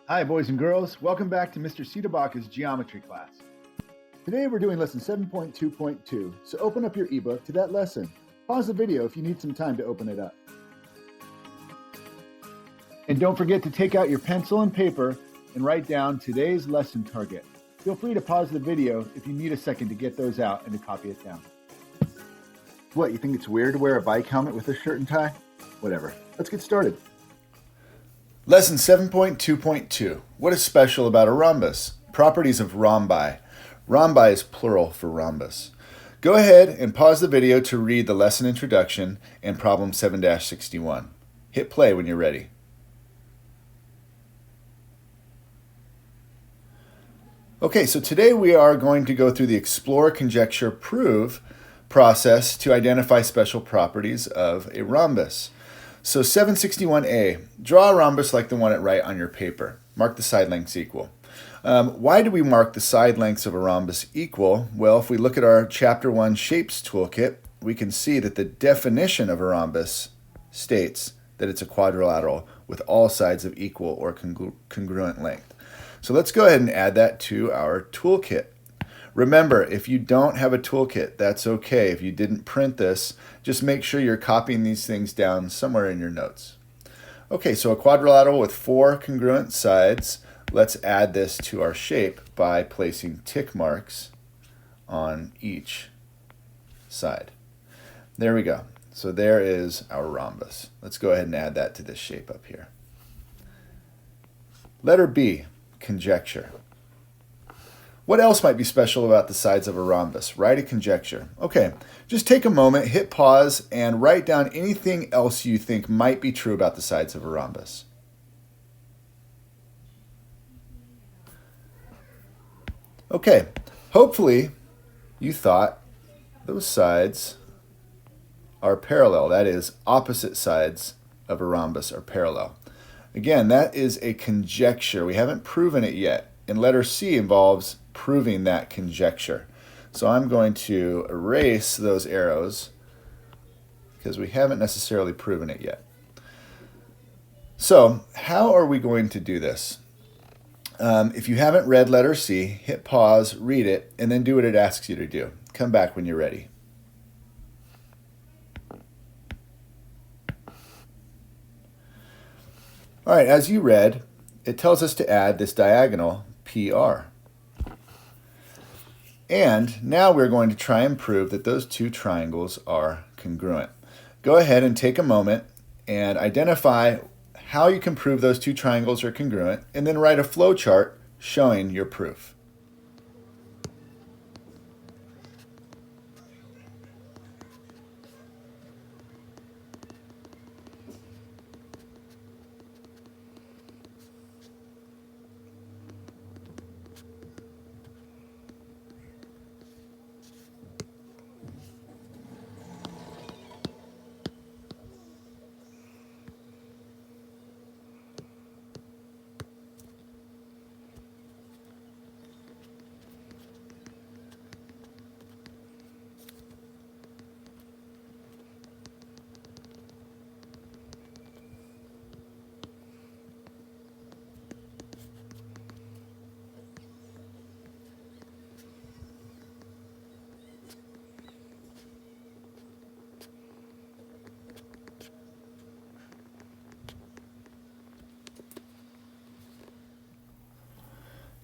Hi, boys and girls. Welcome back to Mr. Siedebach's geometry class. Today we're doing lesson 7.2.2, so open up your ebook to that lesson. Pause the video if you need some time to open it up. And don't forget to take out your pencil and paper and write down today's lesson target. Feel free to pause the video if you need a second to get those out and to copy it down. What, you think it's weird to wear a bike helmet with a shirt and tie? Whatever. Let's get started. Lesson 7.2.2. What is special about a rhombus? Properties of rhombi. Rhombi is plural for rhombus. Go ahead and pause the video to read the lesson introduction and problem 7-61. Hit play when you're ready. Okay, so today we are going to go through the explore, conjecture, prove process to identify special properties of a rhombus. So 761A, draw a rhombus like the one at right on your paper. Mark the side lengths equal. Why do we mark the side lengths of a rhombus equal? Well, if we look at our Chapter 1 Shapes toolkit, we can see that the definition of a rhombus states that it's a quadrilateral with all sides of equal or congruent length. So let's go ahead and add that to our toolkit. Remember, if you don't have a toolkit, that's okay. If you didn't print this, just make sure you're copying these things down somewhere in your notes. Okay, so a quadrilateral with 4 congruent sides. Let's add this to our shape by placing tick marks on each side. There we go. So there is our rhombus. Let's go ahead and add that to this shape up here. Letter B, conjecture. What else might be special about the sides of a rhombus? Write a conjecture. Okay, just take a moment, hit pause, and write down anything else you think might be true about the sides of a rhombus. Okay, hopefully you thought those sides are parallel. That is, opposite sides of a rhombus are parallel. Again, that is a conjecture. We haven't proven it yet. And letter C involves proving that conjecture. So I'm going to erase those arrows because we haven't necessarily proven it yet. So how are we going to do this? If you haven't read letter C, hit pause, read it, and then do what it asks you to do. Come back when you're ready. All right, as you read, it tells us to add this diagonal PR. And now we're going to try and prove that those two triangles are congruent. Go ahead and take a moment and identify how you can prove those two triangles are congruent, and then write a flowchart showing your proof.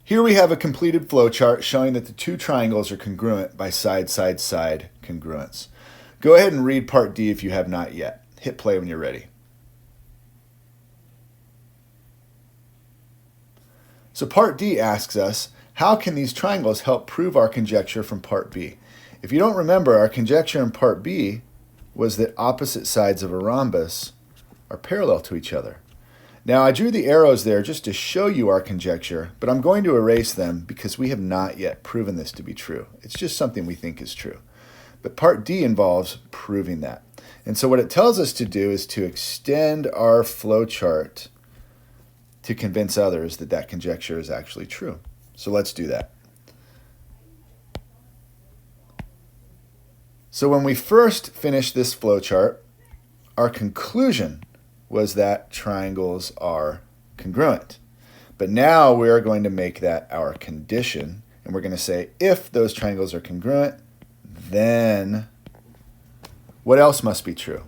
Here we have a completed flowchart showing that the two triangles are congruent by side-side-side congruence. Go ahead and read part D if you have not yet. Hit play when you're ready. So part D asks us, how can these triangles help prove our conjecture from part B? If you don't remember, our conjecture in part B was that opposite sides of a rhombus are parallel to each other. Now, I drew the arrows there just to show you our conjecture, but I'm going to erase them because we have not yet proven this to be true. It's just something we think is true. But part D involves proving that. And so what it tells us to do is to extend our flowchart to convince others that that conjecture is actually true. So let's do that. So when we first finished this flowchart, our conclusion was that triangles are congruent. But now we're going to make that our condition, and we're going to say if those triangles are congruent, then what else must be true?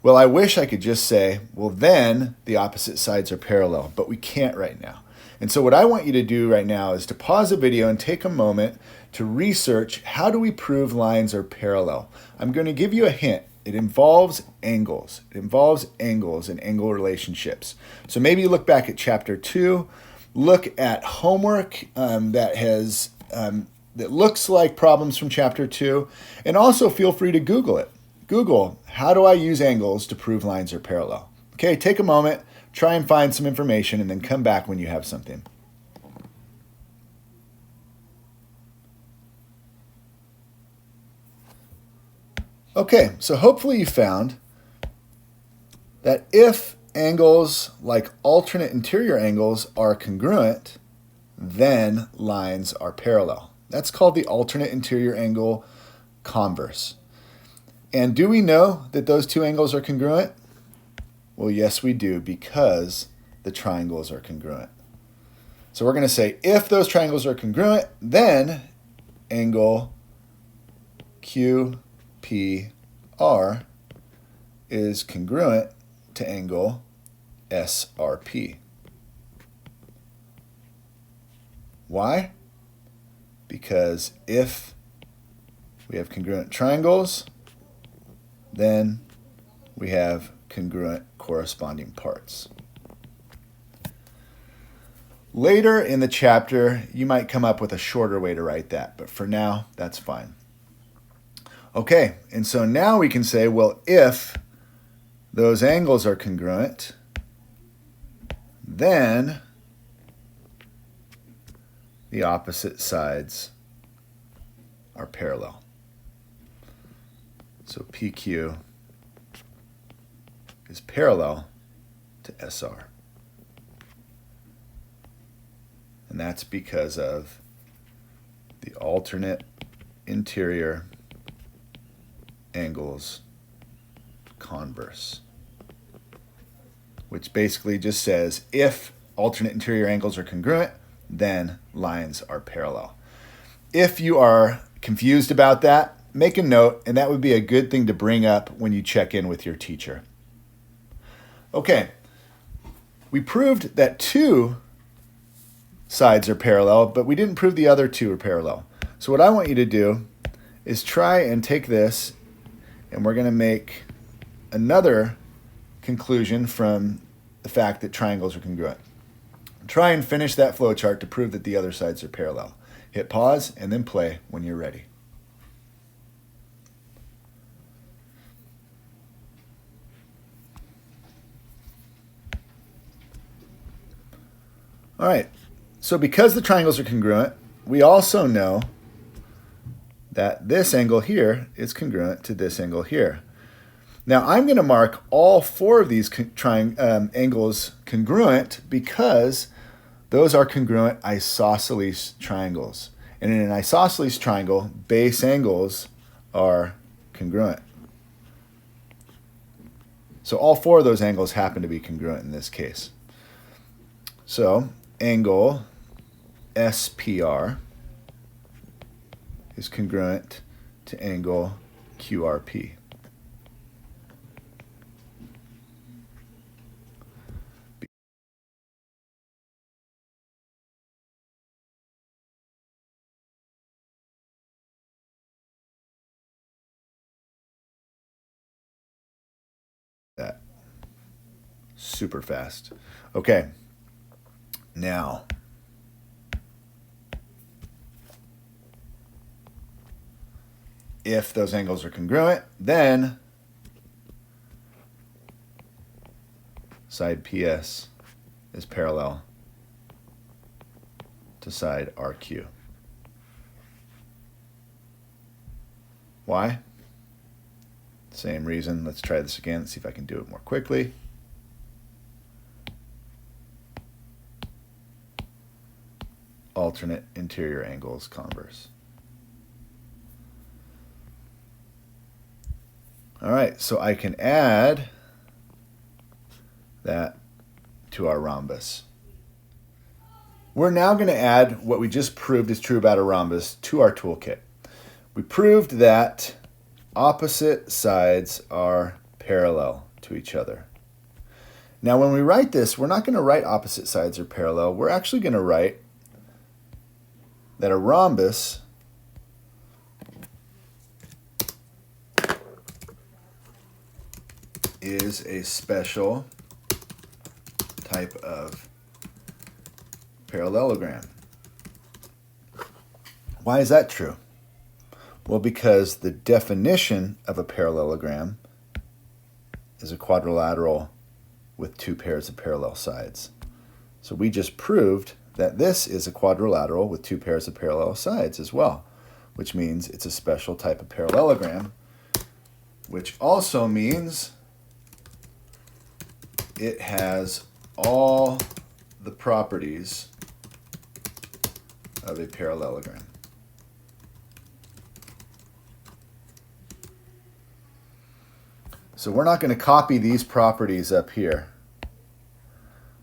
Well, I wish I could just say, well, then the opposite sides are parallel, but we can't right now. And so what I want you to do right now is to pause the video and take a moment to research how do we prove lines are parallel. I'm going to give you a hint. It involves angles. It involves angles and angle relationships. So maybe you look back at chapter 2, look at homework that looks like problems from chapter 2, and also feel free to Google it. Google, how do I use angles to prove lines are parallel? Okay, take a moment, try and find some information, and then come back when you have something. Okay, so hopefully you found that if angles like alternate interior angles are congruent, then lines are parallel. That's called the alternate interior angle converse. And do we know that those two angles are congruent? Well, yes, we do, because the triangles are congruent. So we're going to say if those triangles are congruent, then angle QPR is congruent to angle SRP. Why? Because if we have congruent triangles, then we have congruent corresponding parts. Later in the chapter, you might come up with a shorter way to write that, but for now, that's fine. Okay, and so now we can say, well, if those angles are congruent, then the opposite sides are parallel. So PQ is parallel to SR. And that's because of the alternate interior angles converse, which basically just says if alternate interior angles are congruent, then lines are parallel. If you are confused about that, make a note, and that would be a good thing to bring up when you check in with your teacher. Okay, we proved that two sides are parallel, but we didn't prove the other two are parallel. So what I want you to do is try and take this, and we're going to make another conclusion from the fact that triangles are congruent. Try and finish that flowchart to prove that the other sides are parallel. Hit pause and then play when you're ready. All right, so because the triangles are congruent, we also know that this angle here is congruent to this angle here. Now I'm going to mark all four of these angles congruent because those are congruent isosceles triangles. And in an isosceles triangle, base angles are congruent. So all four of those angles happen to be congruent in this case. So angle SPR is congruent to angle QRP. That super fast. Okay, now if those angles are congruent, then side PS is parallel to side RQ. Why? Same reason. Let's try this again. Let's see if I can do it more quickly. Alternate interior angles converse. All right, so I can add that to our rhombus. We're now going to add what we just proved is true about a rhombus to our toolkit. We proved that opposite sides are parallel to each other. Now when we write this, we're not going to write opposite sides are parallel. We're actually going to write that a rhombus is a special type of parallelogram. Why is that true? Well, because the definition of a parallelogram is a quadrilateral with two pairs of parallel sides. So we just proved that this is a quadrilateral with two pairs of parallel sides as well, which means it's a special type of parallelogram, which also means it has all the properties of a parallelogram. So we're not going to copy these properties up here.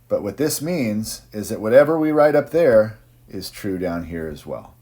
But what this means is that whatever we write up there is true down here as well.